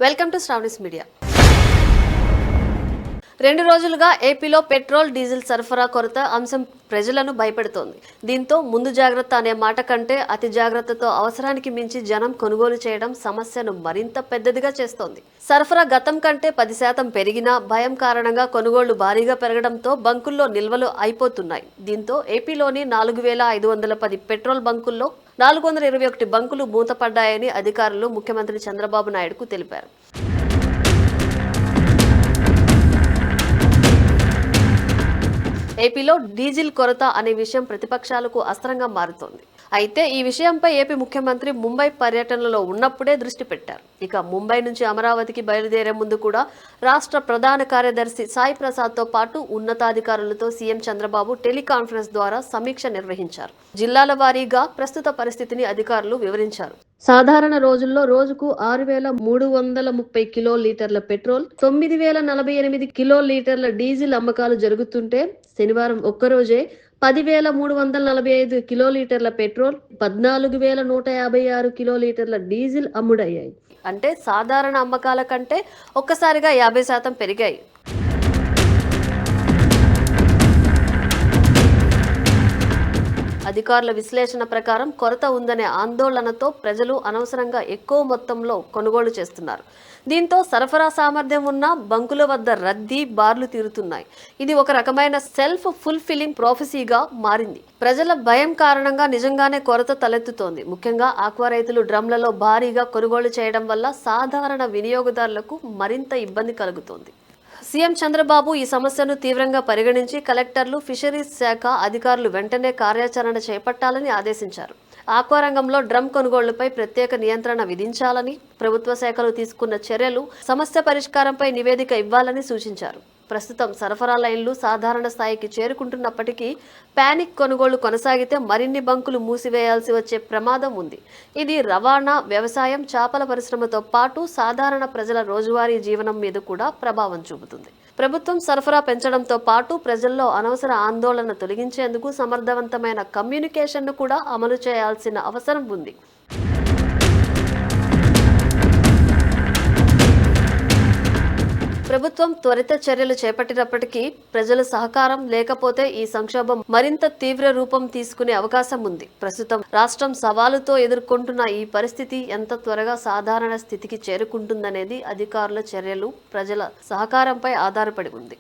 Welcome to Sravani's media. 2 రోజులుగా ఏపీలో petrol diesel సరఫరా కొరత అంశం ప్రజలను భయపెడుతోంది. దీంతో ముందు జాగ్రత్త అనే మాట కంటే అతి జాగ్రత్తతో అవసరానికి మించి జనం కొనుగోలు చేయడం సమస్యను మరింత పెద్దదిగా చేస్తోంది. సరఫరా గతం కంటే 10% పెరిగినా భయం కారణంగా కొనుగోళ్లు భారీగా పెరగడంతో బంకుల్లో నిల్వలు అయిపోతున్నాయి. దీంతో ఏపీలోని 4510 పెట్రోల్ బంకుల్లో 421 బంకులు మూతపడ్డాయని అధికారులు ముఖ్యమంత్రి చంద్రబాబు నాయుడుకు తెలిపారు. ఏపీలో డీజిల్ కొరత అనే విషయం ప్రతిపక్షాలకు అస్త్రంగా మారుతోంది. అయితే ఈ విషయంపై ఏపీ ముఖ్యమంత్రి ముంబై పర్యటనలో ఉన్నప్పుడే దృష్టి పెట్టారు. ఇక ముంబై నుంచి అమరావతికి బయలుదేరే ముందు కూడా రాష్ట్ర ప్రధాన కార్యదర్శి సాయి ప్రసాద్తో పాటు ఉన్నతాధికారులతో సీఎం చంద్రబాబు టెలికాన్ఫరెన్స్ ద్వారా సమీక్ష నిర్వహించారు. జిల్లాల వారీగా ప్రస్తుత పరిస్థితిని అధికారులు వివరించారు. సాధారణ రోజుల్లో రోజుకు 6330 కిలోలీటర్ల పెట్రోల్, 9048 కిలోలీటర్ల డీజిల్ అమ్మకాలు జరుగుతుంటే శనివారం ఒక్కరోజే 10,345 కిలోలీటర్ల పెట్రోల్, 14,156 కిలోలీటర్ల డీజిల్ అమ్ముడయ్యాయి. అంటే సాధారణ అమ్మకాల కంటే ఒక్కసారిగా 50% పెరిగాయి. అధికారుల విశ్లేషణ ప్రకారం కొరత ఉందనే ఆందోళనతో ప్రజలు అనవసరంగా ఎక్కువ మొత్తంలో కొనుగోలు చేస్తున్నారు. దీంతో సరఫరా సామర్థ్యం ఉన్న బంకుల వద్ద రద్దీ బార్లు తీరుతున్నాయి. ఇది ఒక రకమైన సెల్ఫ్ ఫుల్ఫిల్లింగ్ ప్రొఫెసీగా మారింది. ప్రజల భయం కారణంగా నిజంగానే కొరత తలెత్తుతోంది. ముఖ్యంగా ఆక్వా రైతులు డ్రమ్లలో భారీగా కొనుగోలు చేయడం వల్ల సాధారణ వినియోగదారులకు మరింత ఇబ్బంది కలుగుతోంది. సీఎం చంద్రబాబు ఈ సమస్యను తీవ్రంగా పరిగణించి కలెక్టర్లు, ఫిషరీస్ శాఖ అధికారులు వెంటనే కార్యాచరణ చేపట్టాలని ఆదేశించారు. ఆక్వా రంగంలో డ్రమ్ కొనుగోళ్లపై ప్రత్యేక నియంత్రణ విధించాలని, ప్రభుత్వ శాఖలు తీసుకున్న చర్యలు, సమస్య పరిష్కారంపై నివేదిక ఇవ్వాలని సూచించారు. ప్రస్తుతం సరఫరా లైన్లు సాధారణ స్థాయికి చేరుకుంటున్నప్పటికీ ప్యానిక్ కొనుగోళ్లు కొనసాగితే మరిన్ని బంకులు మూసివేయాల్సి వచ్చే ప్రమాదం ఉంది. ఇది రవాణా, వ్యవసాయం, చేపల పరిశ్రమతో పాటు సాధారణ ప్రజల రోజువారీ జీవనం మీద కూడా ప్రభావం చూపుతుంది. ప్రభుత్వం సరఫరా పెంచడంతో పాటు ప్రజల్లో అనవసర ఆందోళన తొలగించేందుకు సమర్థవంతమైన కమ్యూనికేషన్ను కూడా అమలు చేయాల్సిన అవసరం ఉంది. ప్రభుత్వం త్వరిత చర్యలు చేపట్టినప్పటికీ ప్రజల సహకారం లేకపోతే ఈ సంక్షోభం మరింత తీవ్ర రూపం తీసుకునే అవకాశం ఉంది. ప్రస్తుతం రాష్ట్రం సవాలుతో ఎదుర్కొంటున్న ఈ పరిస్థితి ఎంత త్వరగా సాధారణ స్థితికి చేరుకుంటుందనేది అధికారుల చర్యలు, ప్రజల సహకారంపై ఆధారపడి ఉంది.